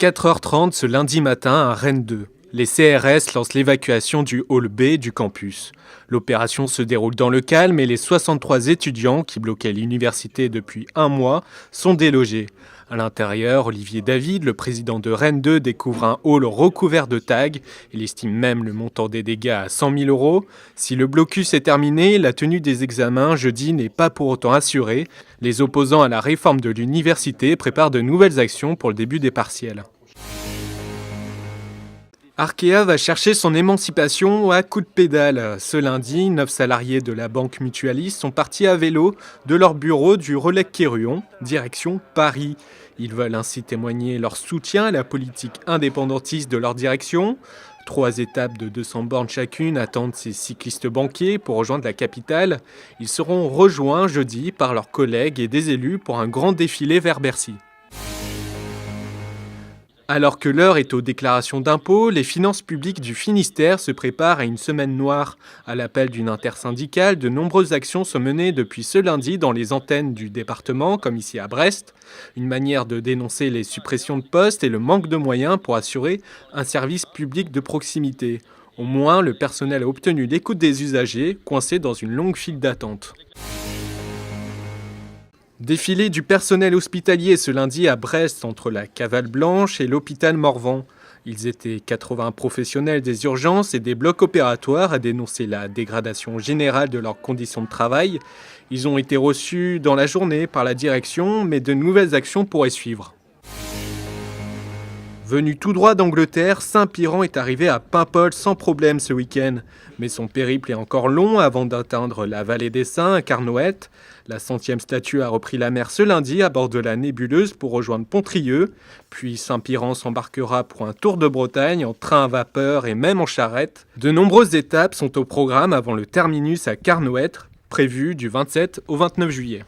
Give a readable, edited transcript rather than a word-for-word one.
4h30 ce lundi matin à Rennes 2. Les CRS lancent l'évacuation du hall B du campus. L'opération se déroule dans le calme et les 63 étudiants qui bloquaient l'université depuis un mois sont délogés. À l'intérieur, Olivier David, le président de Rennes 2, découvre un hall recouvert de tags. Il estime même le montant des dégâts à 100 000 €. Si le blocus est terminé, la tenue des examens jeudi n'est pas pour autant assurée. Les opposants à la réforme de l'université préparent de nouvelles actions pour le début des partiels. Arkea va chercher son émancipation à coups de pédale. Ce lundi, 9 salariés de la banque mutualiste sont partis à vélo de leur bureau du relais Quéruon, direction Paris. Ils veulent ainsi témoigner leur soutien à la politique indépendantiste de leur direction. 3 étapes de 200 bornes chacune attendent ces cyclistes banquiers pour rejoindre la capitale. Ils seront rejoints jeudi par leurs collègues et des élus pour un grand défilé vers Bercy. Alors que l'heure est aux déclarations d'impôts, les finances publiques du Finistère se préparent à une semaine noire. À l'appel d'une intersyndicale, de nombreuses actions sont menées depuis ce lundi dans les antennes du département, comme ici à Brest. Une manière de dénoncer les suppressions de postes et le manque de moyens pour assurer un service public de proximité. Au moins, le personnel a obtenu l'écoute des usagers, coincés dans une longue file d'attente. Défilé du personnel hospitalier ce lundi à Brest entre la Cavale Blanche et l'hôpital Morvan. Ils étaient 80 professionnels des urgences et des blocs opératoires à dénoncer la dégradation générale de leurs conditions de travail. Ils ont été reçus dans la journée par la direction, mais de nouvelles actions pourraient suivre. Venu tout droit d'Angleterre, Saint-Piran est arrivé à Paimpol sans problème ce week-end. Mais son périple est encore long avant d'atteindre la vallée des Saints à Carnoët. La 100e statue a repris la mer ce lundi à bord de la nébuleuse pour rejoindre Pontrieux. Puis Saint-Piran s'embarquera pour un tour de Bretagne en train à vapeur et même en charrette. De nombreuses étapes sont au programme avant le terminus à Carnoët, prévu du 27 au 29 juillet.